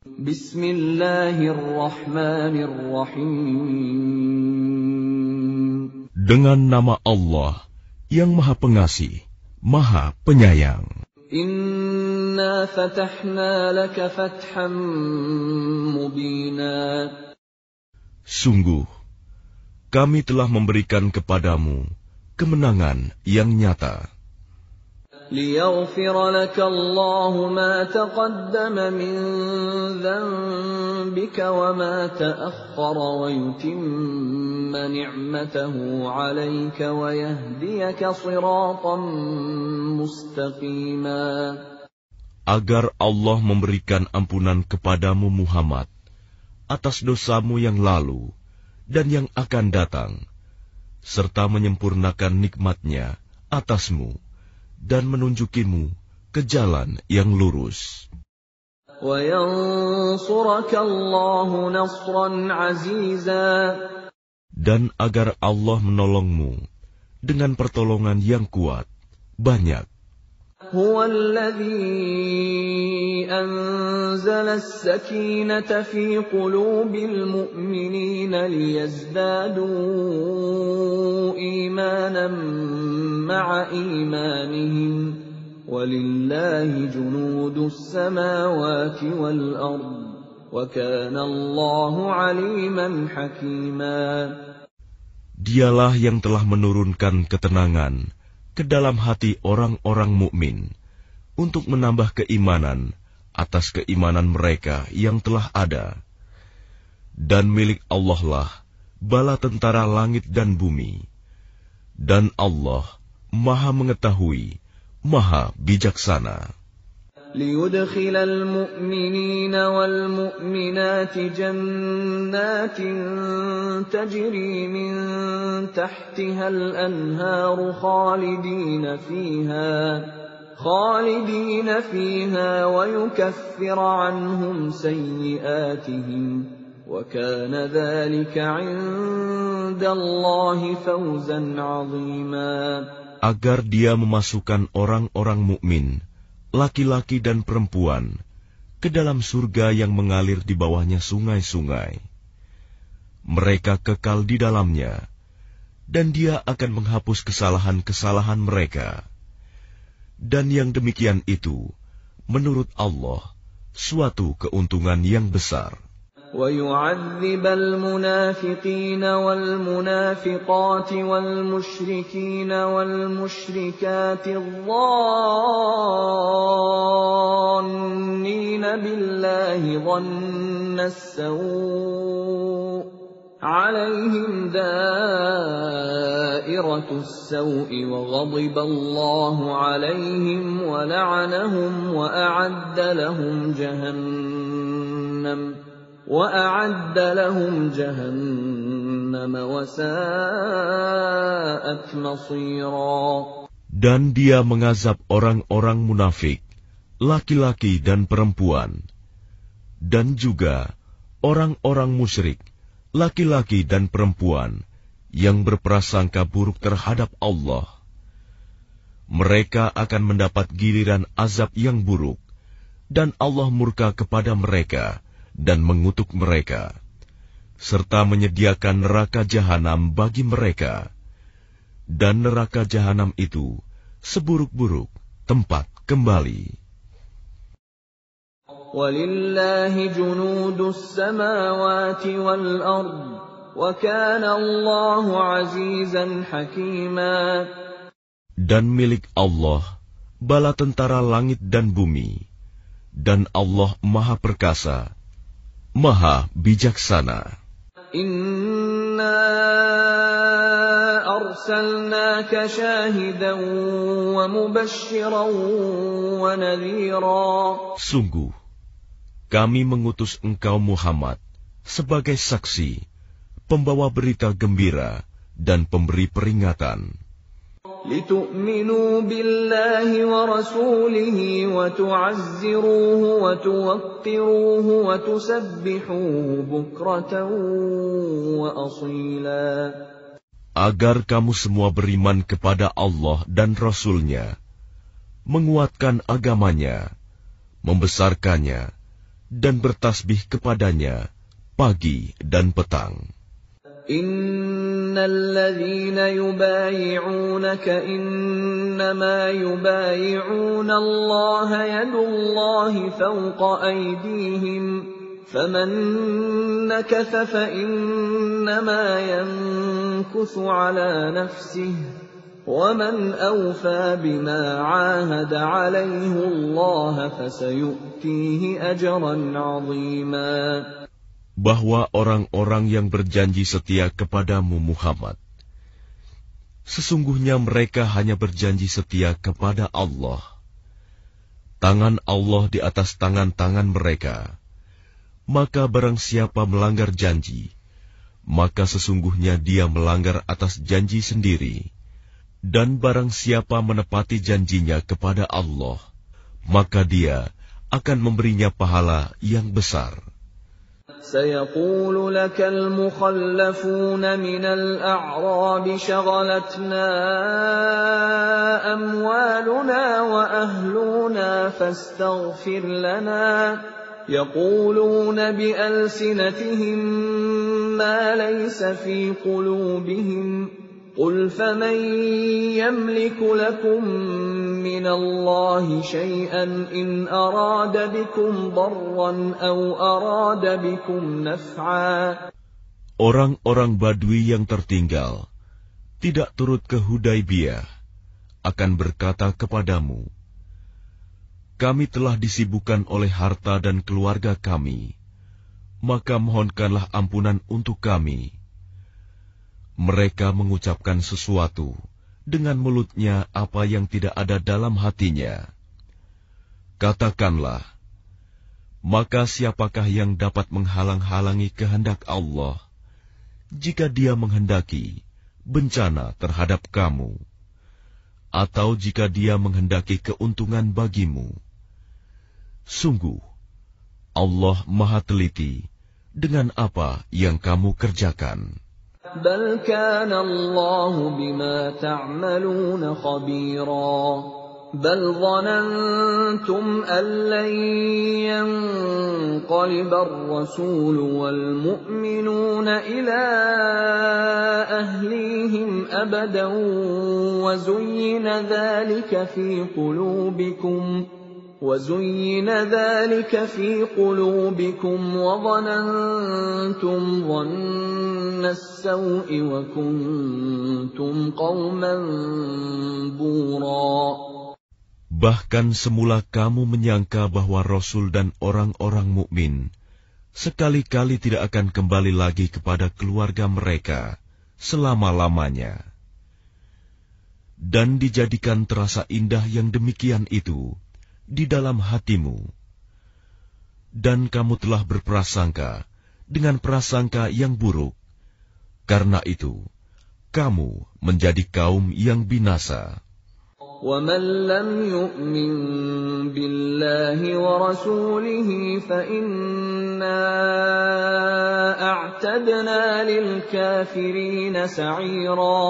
Bismillahirrahmanirrahim. Dengan nama Allah yang Maha Pengasih, Maha Penyayang. Inna fatahna laka fatham mubina. Sungguh, kami telah memberikan kepadamu kemenangan yang nyata. لِيَغْفِرَ لَكَ اللَّهُ مَا تَقَدَّمَ مِنْ ذَنْبِكَ وَمَا تَأَخَّرَ وَيُتِمَّ نِعْمَتَهُ عَلَيْكَ وَيَهْدِيَكَ صِرَاطًا مُسْتَقِيمًا. Agar Allah memberikan ampunan kepadamu Muhammad atas dosamu yang lalu dan yang akan datang, serta menyempurnakan nikmat-Nya atasmu dan menunjukimu ke jalan yang lurus. Dan agar Allah menolongmu dengan pertolongan yang kuat, banyak. هو الذي أنزل السكينة في قلوب المؤمنين ليزدادوا إيمانا مع إيمانهم ولله جنود السماوات والأرض وكان الله عليما حكيما. Dialah yang telah menurunkan ketenangan ke dalam hati orang-orang mukmin untuk menambah keimanan atas keimanan mereka yang telah ada. Dan milik Allah lah bala tentara langit dan bumi. Dan Allah Maha mengetahui, Maha bijaksana. لِيُدْخِلَ الْمُؤْمِنِينَ وَالْمُؤْمِنَاتِ جَنَّاتٍ تَجْرِي مِنْ تَحْتِهَا الْأَنْهَارُ خَالِدِينَ فِيهَا وَيُكَفِّرَ عَنْهُمْ سَيِّئَاتِهِمْ وَكَانَ ذَلِكَ عِنْدَ اللَّهِ فَوْزًا عَظِيمًا. Agar Dia memasukkan orang-orang mukmin, laki-laki dan perempuan, ke dalam surga yang mengalir di bawahnya sungai-sungai. Mereka kekal di dalamnya, dan Dia akan menghapus kesalahan-kesalahan mereka. Dan yang demikian itu, menurut Allah, suatu keuntungan yang besar. وَيُعَذِّبَ الْمُنَافِقِينَ وَالْمُنَافِقَاتِ وَالْمُشْرِكِينَ وَالْمُشْرِكَاتِ الظَّانِّينَ بِاللَّهِ ظَنَّ السَّوْءِ عَلَيْهِمْ دَائِرَةُ السَّوْءِ وَغَضِبَ اللَّهُ عَلَيْهِمْ وَلَعَنَهُمْ وَأَعَدَّ لَهُمْ جَهَنَّمَ وَسَاءَتْ مَصِيرًا. Dan Dia mengazab orang-orang munafik, laki-laki dan perempuan, dan juga orang-orang musyrik, laki-laki dan perempuan, yang berprasangka buruk terhadap Allah. Mereka akan mendapat giliran azab yang buruk, dan Allah murka kepada mereka dan mengutuk mereka, serta menyediakan neraka jahanam bagi mereka. Dan neraka jahanam itu seburuk-buruk tempat kembali. وَلِلَّهِ جُنُودُ السَّمَاوَاتِ وَالْأَرْضِ وَكَانَ اللَّهُ عَزِيزًا حَكِيمًا. Dan milik Allah bala tentara langit dan bumi, dan Allah Maha Perkasa, Maha Bijaksana. Inna arsalnaka syahidan wa mubasysyiran wa nadhira. Sungguh, kami mengutus engkau Muhammad sebagai saksi, pembawa berita gembira dan pemberi peringatan. لِتُؤْمِنُوا بِاللَّهِ وَرَسُولِهِ وَتُعَزِّرُوهُ وَتُوَقِّرُوهُ وَتُسَبِّحُوهُ بُكْرَةً وَأَصِيلًا. Agar kamu semua beriman kepada Allah dan Rasul-Nya, menguatkan agamanya, membesarkannya, dan bertasbih kepadanya pagi dan petang. Innalladzina yubayi'unaka innama yubayi'una Allah yadullahi fawqa aydihim faman nakatha fa innama yankuthu ala nafsihi وَمَنْ أَوْفَى بِمَا عَاهَدَ عَلَيْهِ اللَّهَ فَسَيُؤْتِيهِ أَجْرًا عَظِيمًا. Bahwa orang-orang yang berjanji setia kepadamu Muhammad, sesungguhnya mereka hanya berjanji setia kepada Allah. Tangan Allah di atas tangan-tangan mereka. Maka barang siapa melanggar janji, maka sesungguhnya dia melanggar atas janji sendiri. Dan barang siapa menepati janjinya kepada Allah, maka dia akan memberinya pahala yang besar. سيقول لك المخلفون من الأعراب شغلتنا أموالنا وأهلنا فاستغفر لنا يقولون بألسنتهم ما ليس في قلوبهم قل فمن يملك لكم من الله شيئا إن أراد بكم ضرا أو أراد بكم نفعا. Orang-orang Badui yang tertinggal, tidak turut ke Hudaibiyah, akan berkata kepadamu, kami telah disibukkan oleh harta dan keluarga kami, maka mohonkanlah ampunan untuk kami. Mereka mengucapkan sesuatu dengan mulutnya apa yang tidak ada dalam hatinya. Katakanlah, maka siapakah yang dapat menghalang-halangi kehendak Allah jika Dia menghendaki bencana terhadap kamu, atau jika Dia menghendaki keuntungan bagimu? Sungguh, Allah Maha Teliti dengan apa yang kamu kerjakan. بل كان الله بما تعملون خبيرا بل ظننتم أن لن ينقلب الرسول والمؤمنون إلى أهليهم أبدا وزين ذلك في قلوبكم وظننتم ظن السوء وكنتم قوما بورا. Bahkan semula kamu menyangka bahwa Rasul dan orang-orang mukmin sekali-kali tidak akan kembali lagi kepada keluarga mereka selama-lamanya. Dan dijadikan terasa indah yang demikian itu di dalam hatimu. Dan kamu telah berprasangka dengan prasangka yang buruk. Karena itu, kamu menjadi kaum yang binasa. وَمَنْ لَمْ يُؤْمِنْ بِاللَّهِ وَرَسُولِهِ فَإِنَّا أَعْتَدْنَا لِلْكَافِرِينَ سَعِيرًا.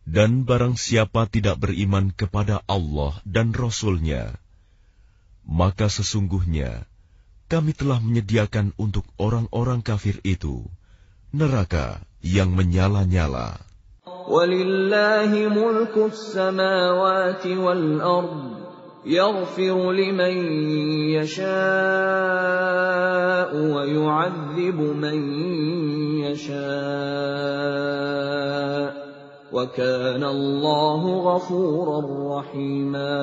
Dan barang siapa tidak beriman kepada Allah dan Rasul-Nya, maka sesungguhnya kami telah menyediakan untuk orang-orang kafir itu neraka yang menyala-nyala. وَلِلَّهِ مُلْكُ السَّمَاوَاتِ وَالْأَرْضِ يَغْفِرُ لِمَن يَشَاءُ وَيُعَذِّبُ مَن يَشَاءُ وَكَانَ اللَّهُ غَفُورًا رَّحِيمًا.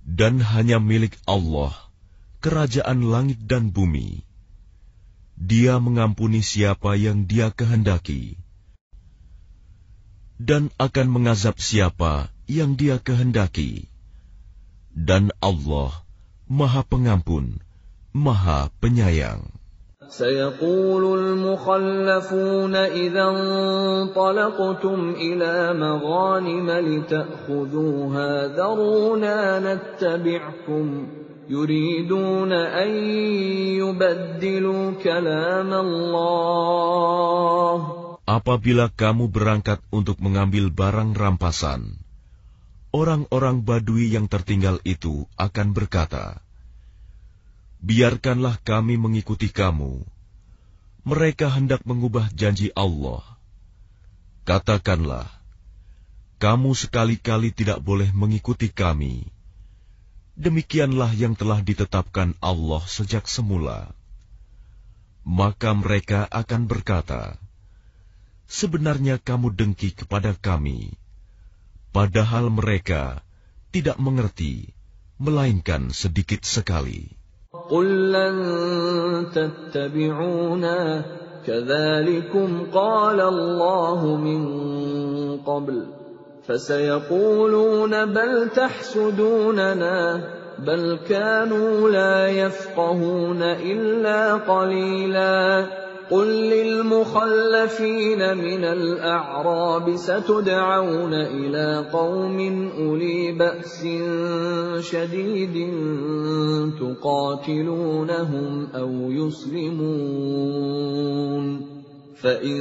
Dan hanya milik Allah kerajaan langit dan bumi. Dia mengampuni siapa yang Dia kehendaki, dan akan mengazab siapa yang Dia kehendaki. Dan Allah Maha Pengampun, Maha Penyayang. سيقول المخلفون إذا انطلقتم إلى مغانم لتأخذوها ذرونا نتبعكم يريدون أن يبدلوا كلام الله. Apabila kamu berangkat untuk mengambil barang rampasan, orang-orang Badui yang tertinggal itu akan berkata, biarkanlah kami mengikuti kamu. Mereka hendak mengubah janji Allah. Katakanlah, kamu sekali-kali tidak boleh mengikuti kami. Demikianlah yang telah ditetapkan Allah sejak semula. Maka mereka akan berkata, sebenarnya kamu dengki kepada kami, padahal mereka tidak mengerti, melainkan sedikit sekali. قُل لَّن تَتَّبِعُونَا كَذَٰلِكُمْ قَالَ اللَّهُ مِن قَبْلُ فَسَيَقُولُونَ بَلْ تَحْسُدُونَنَا بَلْ كَانُوا لَا يَفْقَهُونَ إِلَّا قَلِيلًا قُل لِّلْمُخَلَّفِينَ مِنَ الْأَعْرَابِ سَتُدْعَوْنَ إِلَىٰ قَوْمٍ أُولِي بَأْسٍ شَدِيدٍ تُقَاتِلُونَهُمْ أَوْ يُسْلِمُونَ فَإِن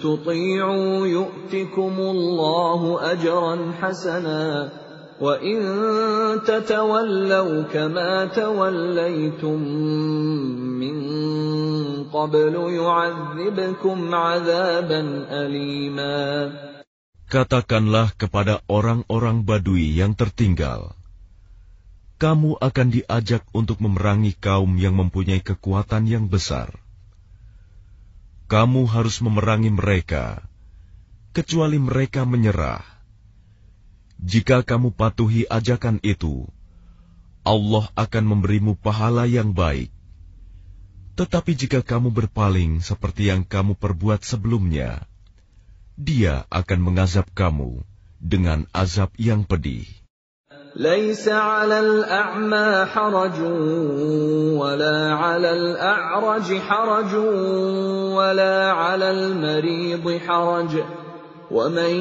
تُطِيعُوا يُؤْتِكُمُ اللَّهُ أَجْرًا حَسَنًا وَإِن تَتَوَلَّوْا كَمَا تَوَلَّيْتُم مِّن قَبْلُ يُعَذِّبْكُمْ عَذَابًا أَلِيمًا. Katakanlah kepada orang-orang Badui yang tertinggal, kamu akan diajak untuk memerangi kaum yang mempunyai kekuatan yang besar. Kamu harus memerangi mereka, kecuali mereka menyerah. Jika kamu patuhi ajakan itu, Allah akan memberimu pahala yang baik. Tetapi jika kamu berpaling seperti yang kamu perbuat sebelumnya, Dia akan mengazab kamu dengan azab yang pedih. لَيْسَ عَلَى الْأَعْمَىٰ حَرَجٌ وَلَا عَلَى الْأَعْرَجِ حَرَجٌ وَلَا عَلَى الْمَرِيضِ حَرَجٌ وَمَن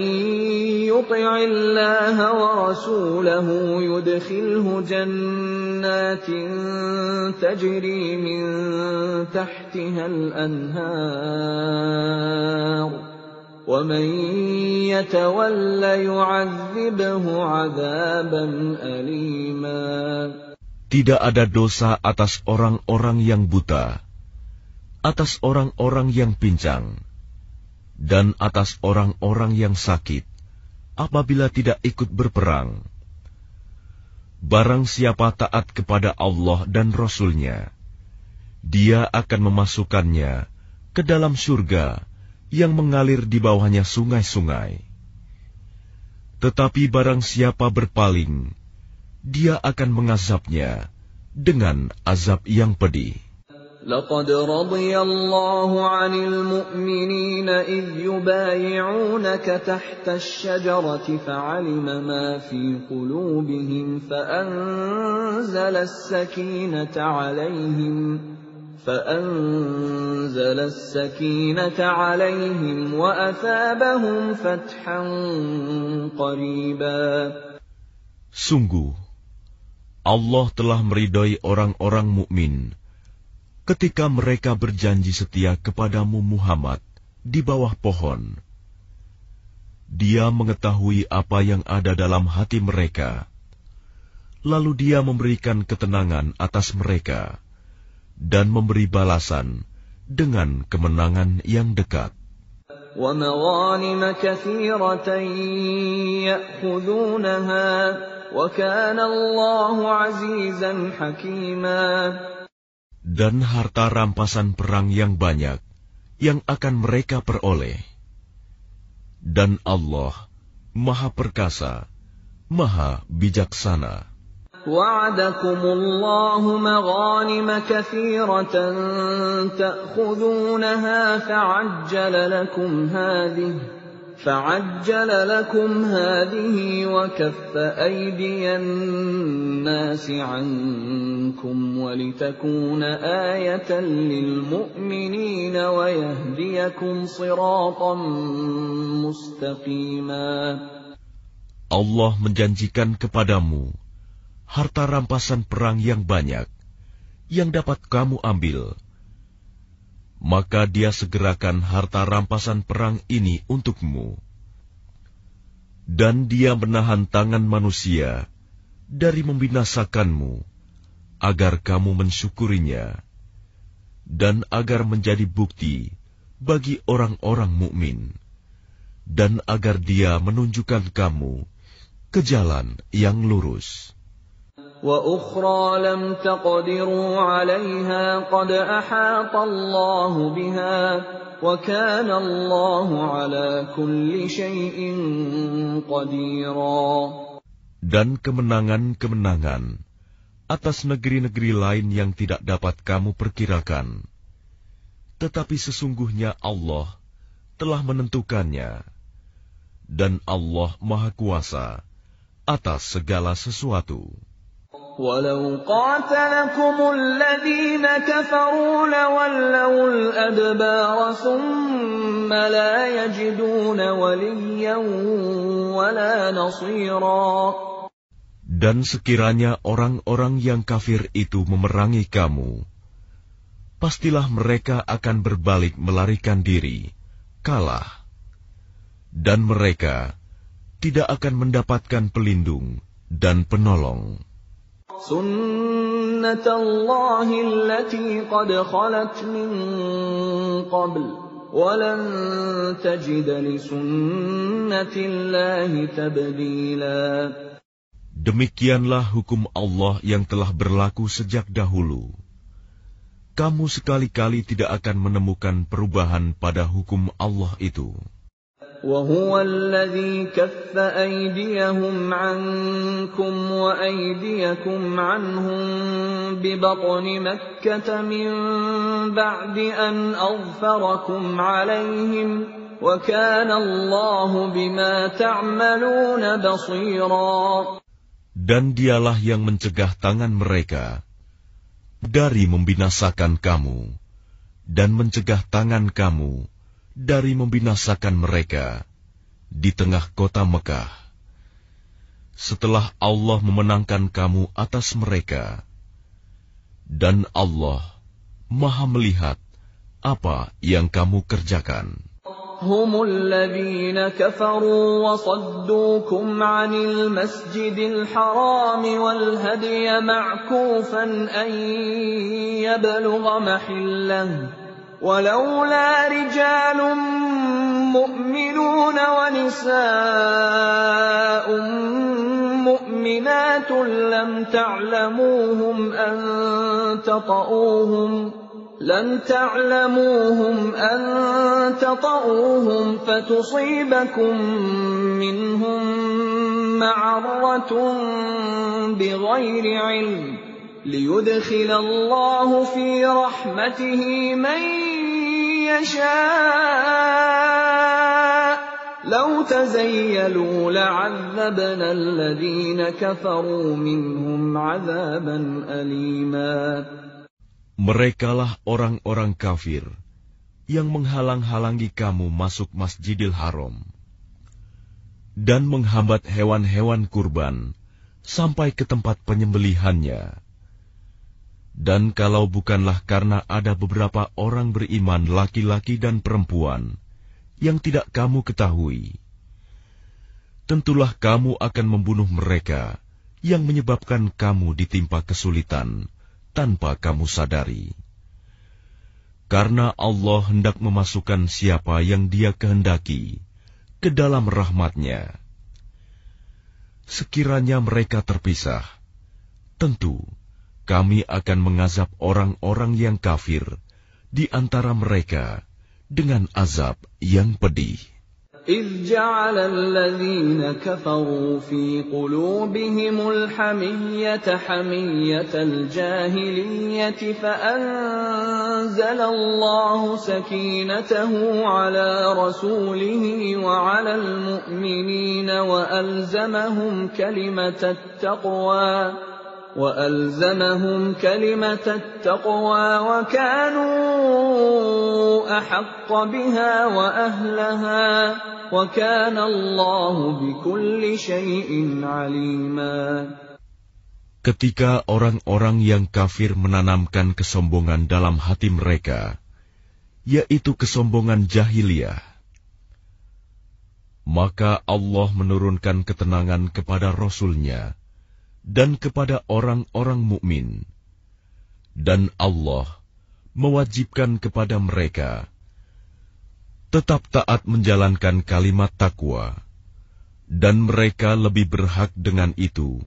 يُطِعِ اللَّهَ وَرَسُولَهُ يُدْخِلْهُ جَنَّاتٍ تَجْرِي مِن تَحْتِهَا الْأَنْهَارُ وَمَن يَتَوَلَّ يُعَذِّبْهُ عَذَابًا أَلِيمًا. Tidak ada dosa atas orang-orang yang buta, atas orang-orang yang pincang, dan atas orang-orang yang sakit, apabila tidak ikut berperang. Barang siapa taat kepada Allah dan Rasul-Nya, Dia akan memasukkannya ke dalam surga yang mengalir di bawahnya sungai-sungai. Tetapi barang siapa berpaling, Dia akan mengazabnya dengan azab yang pedih. لَقَدْ رَضِيَ اللَّهُ عَنِ الْمُؤْمِنِينَ إِذْ يُبَايِعُونَكَ تَحْتَ الشَّجَرَةِ فَعَلِمَ مَا فِي قُلُوبِهِمْ فَأَنزَلَ السَّكِينَةَ عَلَيْهِمْ وَأَثَابَهُمْ فَتْحًا قَرِيبًا. Sungguh, Allah telah meridai orang-orang mukmin ketika mereka berjanji setia kepadamu Muhammad di bawah pohon. Dia mengetahui apa yang ada dalam hati mereka, lalu Dia memberikan ketenangan atas mereka dan memberi balasan dengan kemenangan yang dekat. وَمَغَانِمَ كَثِيرَةً يَأْخُذُونَهَا وَكَانَ اللَّهُ عَزِيزًا حَكِيمًا. Dan harta rampasan perang yang banyak yang akan mereka peroleh. Dan Allah Maha Perkasa, Maha Bijaksana. وَعَدَكُمُ اللَّهُ مَغَانِمَ كَثِيرَةً تَأْخُذُونَهَا فَعَجَّلَ لَكُمْ هَٰذِهِ وَكَفَّ أَيْدِيَ النَّاسِ عَنكُمْ وَلِتَكُونَ آيَةً لِّلْمُؤْمِنِينَ وَيَهْدِيَكُمْ صِرَاطًا مُّسْتَقِيمًا. Allah menjanjikan kepadamu harta rampasan perang yang banyak, yang dapat kamu ambil. Maka Dia segerakan harta rampasan perang ini untukmu. Dan Dia menahan tangan manusia dari membinasakanmu, agar kamu mensyukurinya, dan agar menjadi bukti bagi orang-orang mukmin, dan agar Dia menunjukkan kamu ke jalan yang lurus. وَأُخْرَى لَمْ تَقْدِرُوا عَلَيْهَا قَدْ أَحَاطَ اللَّهُ بِهَا وَكَانَ اللَّهُ عَلَى كُلِّ شَيْءٍ قَدِيرًا. Dan kemenangan-kemenangan atas negeri-negeri lain yang tidak dapat kamu perkirakan. Tetapi sesungguhnya Allah telah menentukannya, dan Allah Maha Kuasa atas segala sesuatu. وَلَوْ قَاتَلَكُمُ الَّذِينَ كَفَرُوا لَوَلَّوُا الْأَدْبَارَ ثُمَّ لَا يَجِدُونَ وَلِيًّا وَلَا نَصِيرًا. Dan sekiranya orang-orang yang kafir itu memerangi kamu, pastilah mereka akan berbalik melarikan diri, kalah. Dan mereka tidak akan mendapatkan pelindung dan penolong. سُنَّةَ اللَّهِ الَّتِي قَدْ خَلَتْ مِن قَبْلُ وَلَن تَجِدَ لِسُنَّةِ اللَّهِ تَبْدِيلًا. Demikianlah hukum Allah yang telah berlaku sejak dahulu. Kamu sekali-kali tidak akan menemukan perubahan pada hukum Allah itu. وَهُوَ الَّذِي كَفَّ أَيْدِيَهُمْ عَنكُمْ وَأَيْدِيَكُمْ عَنْهُمْ بِبَطْنِ مَكَّةَ مِنْ بَعْدِ أَنْ أَظْفَرَكُمْ عَلَيْهِمْ وَكَانَ اللَّهُ بِمَا تَعْمَلُونَ بَصِيرًا. Dan Dialah yang mencegah tangan mereka dari membinasakan kamu, dan mencegah tangan kamu dari membinasakan mereka di tengah kota Mekah, setelah Allah memenangkan kamu atas mereka. Dan Allah Maha melihat apa yang kamu kerjakan. هم الذين كفروا وصدوكم عن المسجد الحرام والهدي معكوفا أن يبلغ محله ولولا رجال مؤمنون ونساء مؤمنات لم تعلموهم أن تطؤوهم فتصيبكم منهم معرة بغير علم ليدخل الله في رحمته من يشاء لو تزيلوا لعذبنا الذين كفروا منهم عذابا أليما. Merekalah orang-orang kafir yang menghalang-halangi kamu masuk Masjidil Haram dan menghambat hewan-hewan kurban sampai ke tempat penyembelihannya. Dan kalau bukanlah karena ada beberapa orang beriman laki-laki dan perempuan yang tidak kamu ketahui, tentulah kamu akan membunuh mereka yang menyebabkan kamu ditimpa kesulitan tanpa kamu sadari. Karena Allah hendak memasukkan siapa yang Dia kehendaki ke dalam rahmat-Nya. Sekiranya mereka terpisah, tentu kami akan mengazab orang-orang yang kafir di antara mereka dengan azab yang pedih. إذ جعل الذين كفروا في قلوبهم الحمية حمية الجاهلية فأنزل الله سكينته على رسوله وعلى المؤمنين وألزمهم كلمة التقوى وكانوا أحق بها وأهلها وكان الله بكل شيء عليما. Ketika orang-orang yang kafir menanamkan kesombongan dalam hati mereka, yaitu kesombongan jahiliyah, maka Allah menurunkan ketenangan kepada Rasul-Nya dan kepada orang-orang mukmin Dan Allah mewajibkan kepada mereka tetap taat menjalankan kalimat takwa, dan mereka lebih berhak dengan itu